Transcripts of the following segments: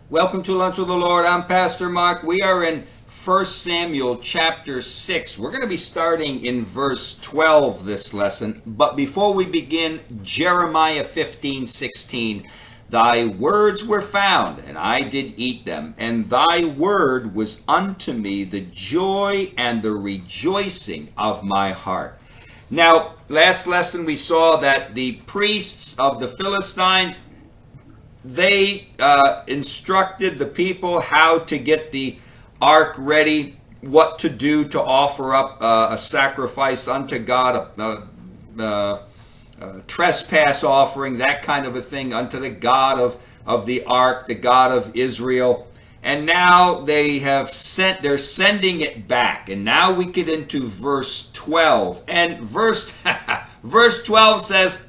Welcome to Lunch with the Lord. I'm Pastor Mark. We are in 1 Samuel chapter 6. We're going to be starting in verse 12 this lesson. But before we begin, Jeremiah 15:16. Thy words were found, and I did eat them, and thy word was unto me the joy and the rejoicing of my heart. Now, last lesson we saw that the priests of the Philistines, they instructed the people how to get the ark ready, what to do to offer up a sacrifice unto God, a trespass offering, that kind of a thing, unto the God of the ark, the God of Israel. And now they're sending it back. And now we get into verse 12. And verse 12 says,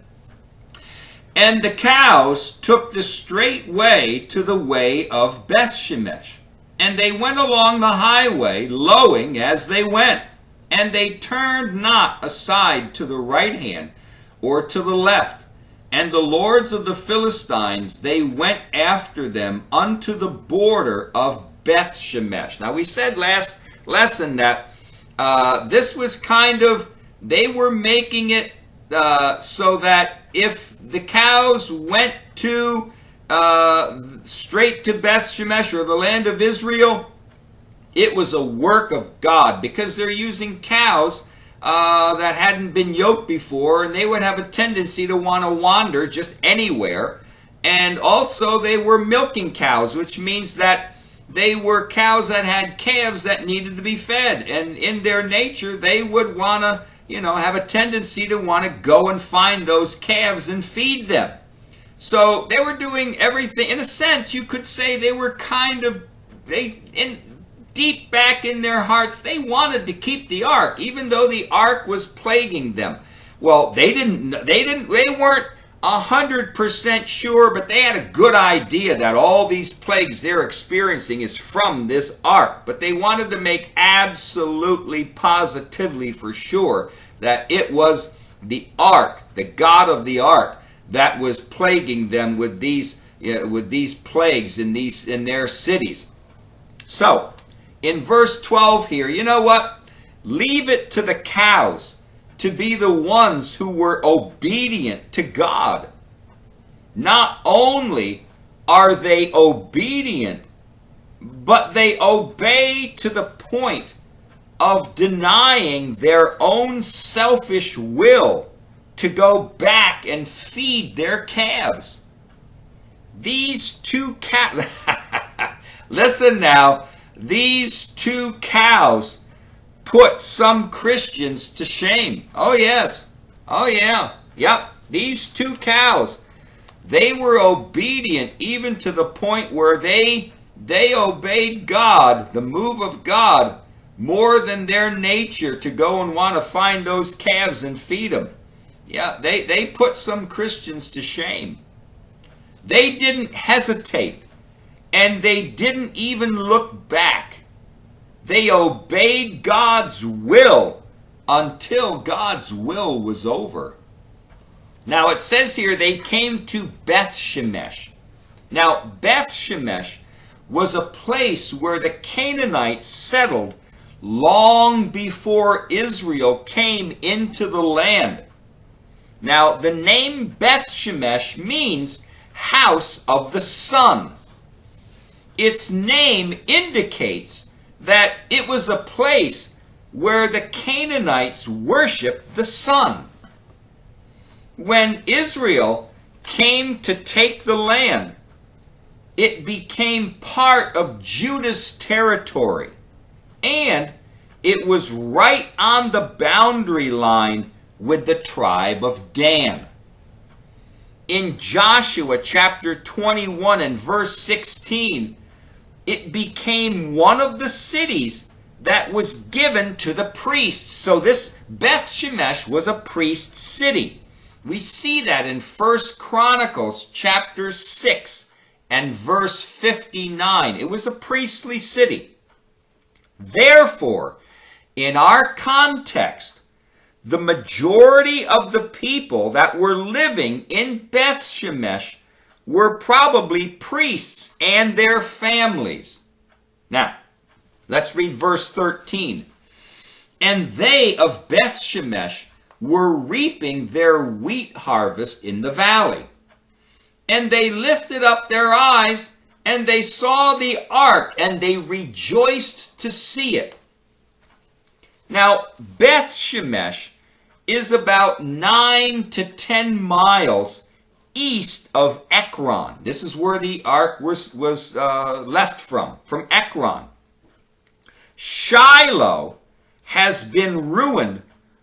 and the cows took the straight way to the way of Bethshemesh. And they went along the highway, lowing as they went. And they turned not aside to the right hand or to the left. And the lords of the Philistines, they went after them unto the border of Bethshemesh. Now we said last lesson that this was kind of, they were making it so that if the cows went to straight to Bethshemesh or the land of Israel, it was a work of God, because they're using cows that hadn't been yoked before, and they would have a tendency to want to wander just anywhere. And also they were milking cows, which means that they were cows that had calves that needed to be fed, and in their nature they would want to have a tendency to want to go and find those calves and feed them. So they were doing everything. In a sense, you could say they were deep back in their hearts, they wanted to keep the ark, even though the ark was plaguing them. Well, they weren't 100% sure, but they had a good idea that all these plagues they're experiencing is from this ark. But they wanted to make absolutely, positively for sure that it was the ark, the God of the ark, that was plaguing them with these plagues in their cities. So, in verse 12 here, you know what? Leave it to the cows to be the ones who were obedient to God. Not only are they obedient, but they obey to the point of denying their own selfish will to go back and feed their calves. These two cows, listen now, these two cows put some Christians to shame. Oh yes. Oh yeah. Yep. These two cows, they were obedient even to the point where they obeyed God, the move of God, more than their nature to go and want to find those calves and feed them. Yeah, they put some Christians to shame. They didn't hesitate, and they didn't even look back. They obeyed God's will until God's will was over. Now it says here they came to Bethshemesh. Now Bethshemesh was a place where the Canaanites settled long before Israel came into the land. Now the name Bethshemesh means house of the sun. Its name indicates that it was a place where the Canaanites worshiped the sun. When Israel came to take the land, it became part of Judah's territory, and it was right on the boundary line with the tribe of Dan. In Joshua chapter 21 and verse 16, it became one of the cities that was given to the priests. So this Bethshemesh was a priest city. We see that in 1 Chronicles chapter 6 and verse 59. It was a priestly city. Therefore, in our context, the majority of the people that were living in Bethshemesh were probably priests and their families. Now, let's read verse 13. And they of Bethshemesh were reaping their wheat harvest in the valley. And they lifted up their eyes, and they saw the ark, and they rejoiced to see it. Now, Bethshemesh is about 9 to 10 miles east of Ekron. This is where the ark was left from Ekron. Shiloh has been ruined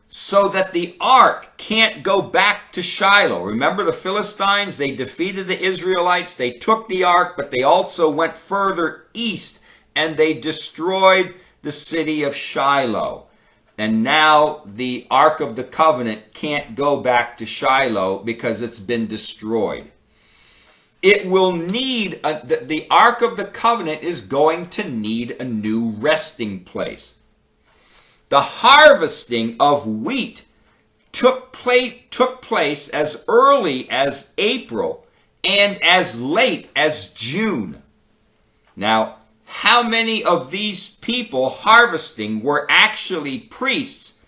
so that the ark can't go back to Shiloh. Remember the Philistines? They defeated the Israelites. They took the ark, but they also went further east and they destroyed the city of Shiloh. And now the Ark of the Covenant can't go back to Shiloh because it's been destroyed. It will need, the Ark of the Covenant is going to need a new resting place. The harvesting of wheat took place as early as April and as late as June. Now, how many of these people harvesting were actually priests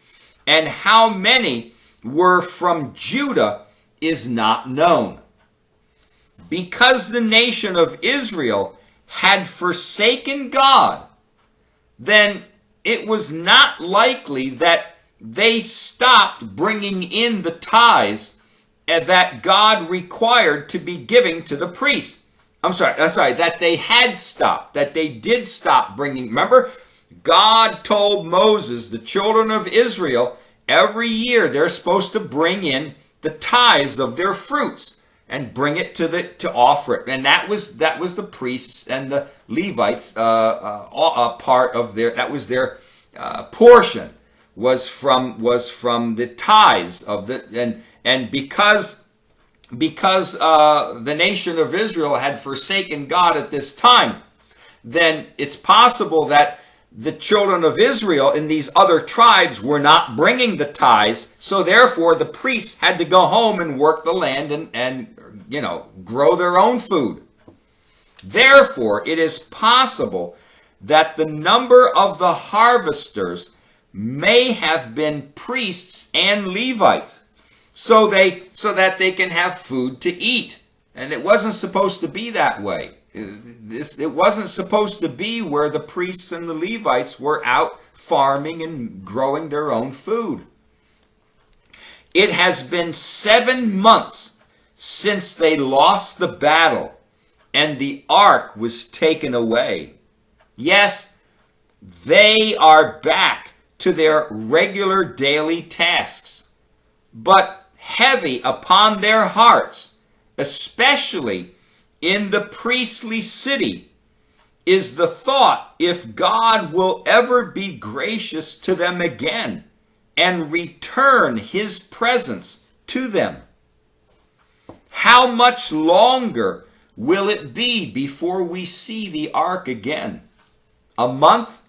and how many were from Judah is not known. Because the nation of Israel had forsaken God, then it was not likely that they stopped bringing in the tithes that God required to be giving to the priests. That they had stopped, that they did stop bringing. Remember, God told Moses, the children of Israel, every year they're supposed to bring in the tithes of their fruits and bring it to offer it. And that was the priests and the Levites part of their portion was from the tithes of the and because the nation of Israel had forsaken God at this time, then it's possible that the children of Israel in these other tribes were not bringing the tithes, so therefore the priests had to go home and work the land and grow their own food. Therefore, it is possible that the number of the harvesters may have been priests and Levites, so that they can have food to eat. And it wasn't supposed to be that way. It wasn't supposed to be where the priests and the Levites were out farming and growing their own food. It has been 7 months since they lost the battle and the ark was taken away. Yes, they are back to their regular daily tasks, but heavy upon their hearts, especially in the priestly city, is the thought if God will ever be gracious to them again and return his presence to them. How much longer will it be before we see the ark again? A month?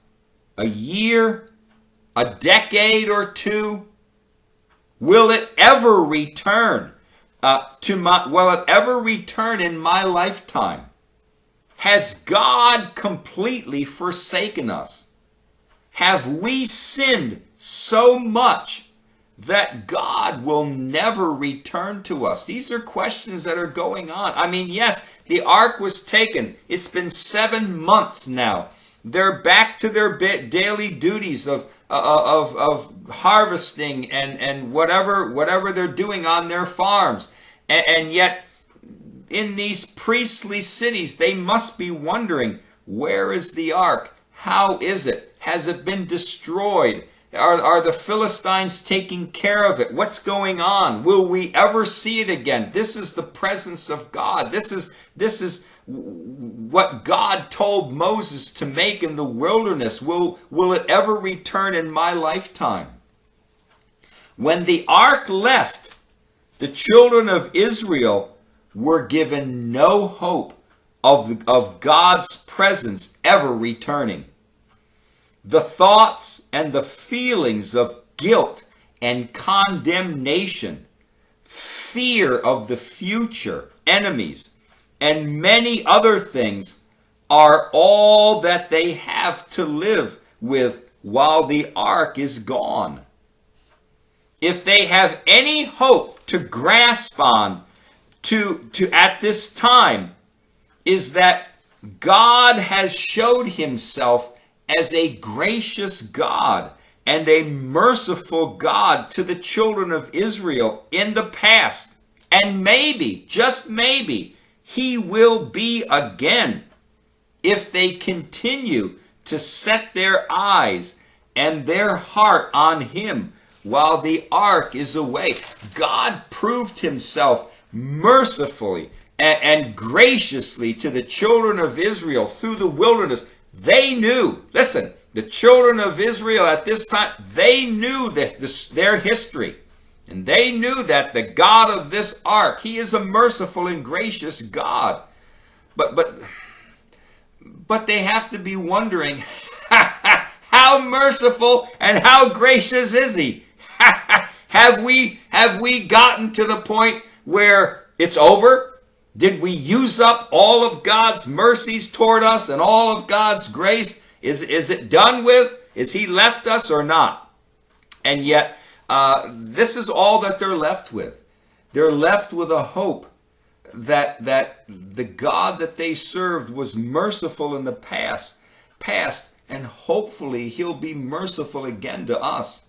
A year? A decade or two? Will it ever return will it ever return in my lifetime? Has God completely forsaken us? Have we sinned so much that God will never return to us? These are questions that are going on. I mean, yes, the ark was taken. It's been 7 months now. They're back to their daily duties of harvesting and whatever they're doing on their farms. And yet, in these priestly cities, they must be wondering, where is the ark? How is it? Has it been destroyed? Are the Philistines taking care of it? What's going on? Will we ever see it again? This is the presence of God. This is what God told Moses to make in the wilderness. Will it ever return in my lifetime? When the ark left, the children of Israel were given no hope of God's presence ever returning. The thoughts and the feelings of guilt and condemnation, fear of the future, enemies, and many other things are all that they have to live with while the ark is gone. If they have any hope to grasp on to at this time, is that God has showed himself as a gracious God and a merciful God to the children of Israel in the past. And maybe, just maybe, he will be again if they continue to set their eyes and their heart on him while the ark is away. God proved himself mercifully and graciously to the children of Israel through the wilderness. They knew, listen, the children of Israel at this time, they knew their history. And they knew that the God of this ark, he is a merciful and gracious God. But they have to be wondering, how merciful and how gracious is he? Have we gotten to the point where it's over? Did we use up all of God's mercies toward us and all of God's grace? Is it done with? Is he left us or not? And yet, this is all that they're left with. They're left with a hope that the God that they served was merciful in the past, and hopefully he'll be merciful again to us.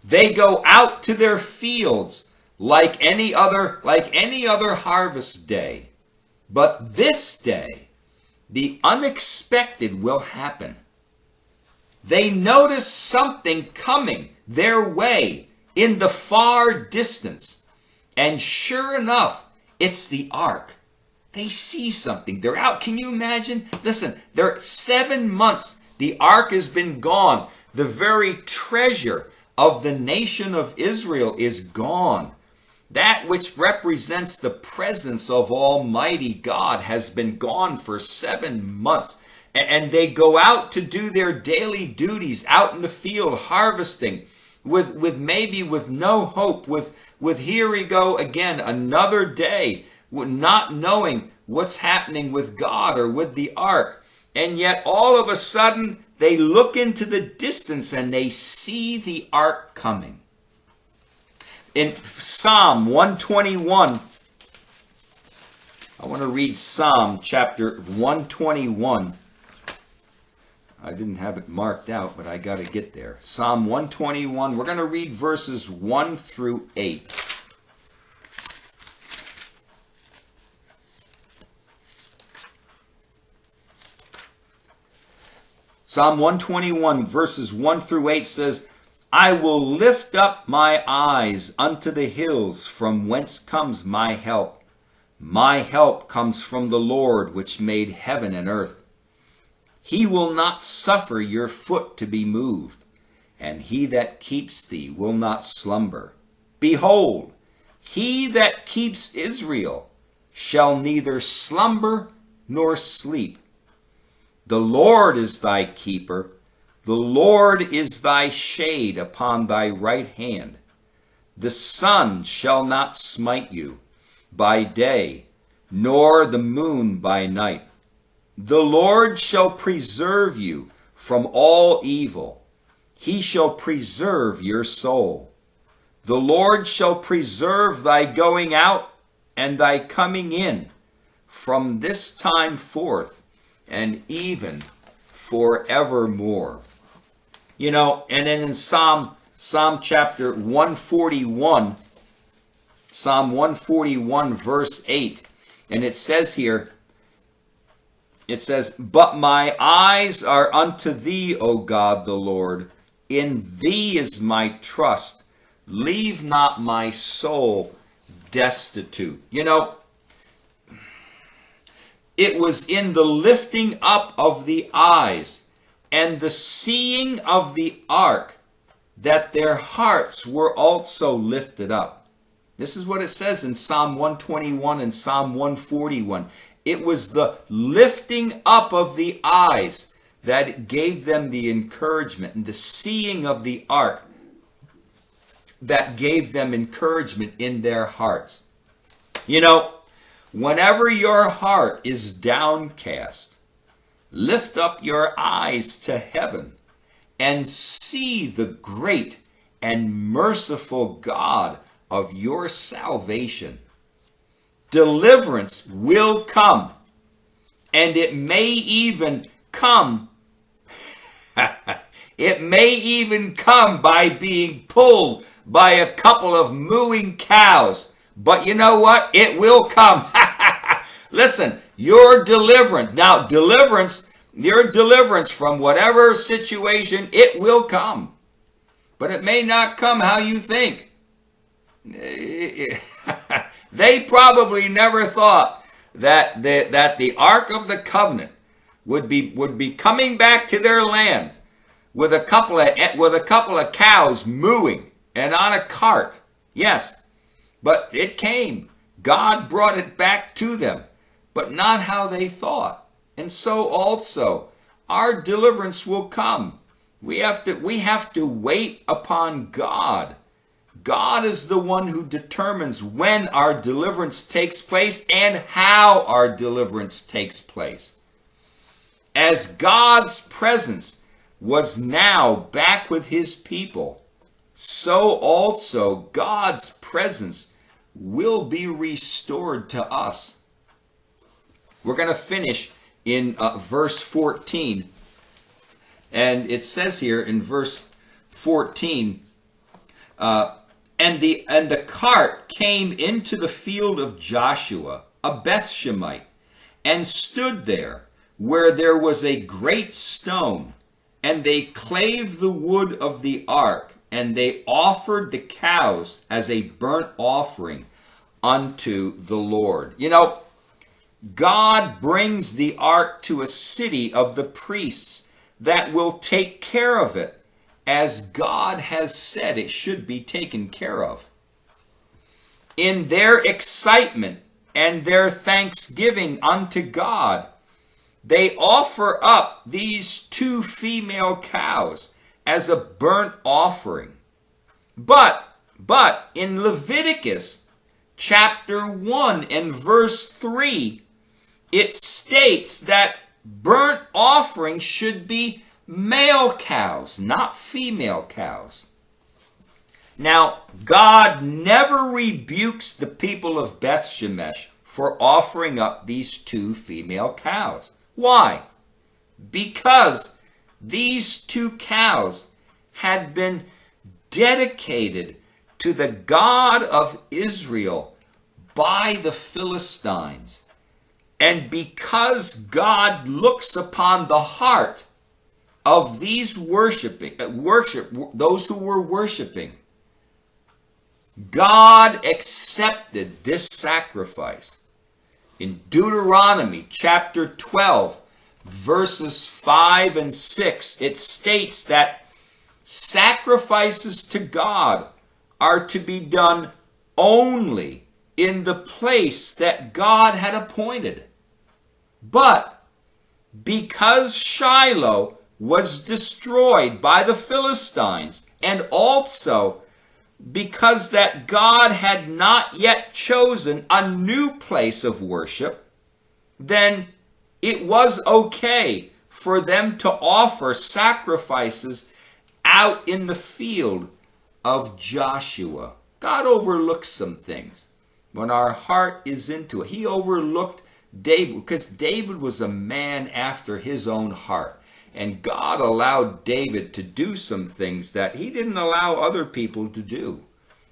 They go out to their fields like any other harvest day. But this day, the unexpected will happen. They notice something coming their way in the far distance. And sure enough, it's the ark. They see something. They're out. Can you imagine? Listen, they're 7 months. The ark has been gone. The very treasure of the nation of Israel is gone. That which represents the presence of Almighty God has been gone for 7 months. And they go out to do their daily duties out in the field harvesting with maybe with no hope, with here we go again, another day, not knowing what's happening with God or with the ark. And yet all of a sudden they look into the distance and they see the ark coming. In Psalm 121, I want to read Psalm chapter 121. I didn't have it marked out, but I got to get there. Psalm 121, we're going to read verses 1 through 8. Psalm 121, verses 1 through 8 says, I will lift up my eyes unto the hills, from whence comes my help. My help comes from the Lord, which made heaven and earth. He will not suffer your foot to be moved, and he that keeps thee will not slumber. Behold, he that keeps Israel shall neither slumber nor sleep. The Lord is thy keeper. The Lord is thy shade upon thy right hand. The sun shall not smite you by day, nor the moon by night. The Lord shall preserve you from all evil. He shall preserve your soul. The Lord shall preserve thy going out and thy coming in from this time forth and even forevermore. You know, and then in Psalm chapter 141, Psalm 141 verse 8, and it says here, it says, But my eyes are unto thee, O God the Lord. In thee is my trust. Leave not my soul destitute. You know, it was in the lifting up of the eyes and the seeing of the ark that their hearts were also lifted up. This is what it says in Psalm 121 and Psalm 141. It was the lifting up of the eyes that gave them the encouragement, and the seeing of the ark that gave them encouragement in their hearts. You know, whenever your heart is downcast, lift up your eyes to heaven and see the great and merciful God of your salvation. Deliverance will come, and it may even come it may even come by being pulled by a couple of mooing cows. But you know what? It will come. Listen, your deliverance your deliverance from whatever situation, it will come. But it may not come how you think. They probably never thought that the Ark of the Covenant would be coming back to their land with a couple of cows mooing and on a cart. Yes, but it came. God brought it back to them, but not how they thought. And so also our deliverance will come. We have to wait upon God. God is the one who determines when our deliverance takes place and how our deliverance takes place. As God's presence was now back with his people, so also God's presence will be restored to us. We're going to finish in verse 14. And it says here in verse 14, and the cart came into the field of Joshua, a Bethshemite, and stood there where there was a great stone. And they clave the wood of the ark, and they offered the cows as a burnt offering unto the Lord. You know, God brings the ark to a city of the priests that will take care of it as God has said it should be taken care of. In their excitement and their thanksgiving unto God, they offer up these 2 female cows as a burnt offering. But in Leviticus chapter 1 and verse 3, it states that burnt offerings should be male cows, not female cows. Now, God never rebukes the people of Bethshemesh for offering up these 2 female cows. Why? Because these 2 cows had been dedicated to the God of Israel by the Philistines. And because God looks upon the heart of these those who were worshiping, God accepted this sacrifice. In Deuteronomy chapter 12, verses 5 and 6, it states that sacrifices to God are to be done only in the place that God had appointed. But because Shiloh was destroyed by the Philistines, and also because that God had not yet chosen a new place of worship, then it was okay for them to offer sacrifices out in the field of Joshua. God overlooks some things when our heart is into it. He overlooked David because David was a man after his own heart. And God allowed David to do some things that he didn't allow other people to do.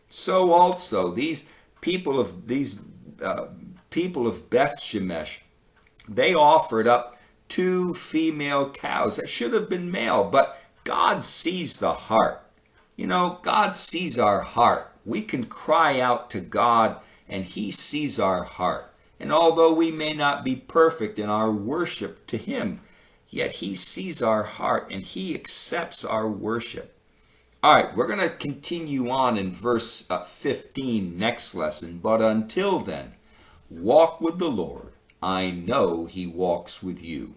So also these people of Bethshemesh, they offered up 2 female cows that should have been male, but God sees the heart. You know, God sees our heart. We can cry out to God and he sees our heart. And although we may not be perfect in our worship to him, yet he sees our heart and he accepts our worship. All right, we're going to continue on in verse 15 next lesson. But until then, walk with the Lord. I know he walks with you.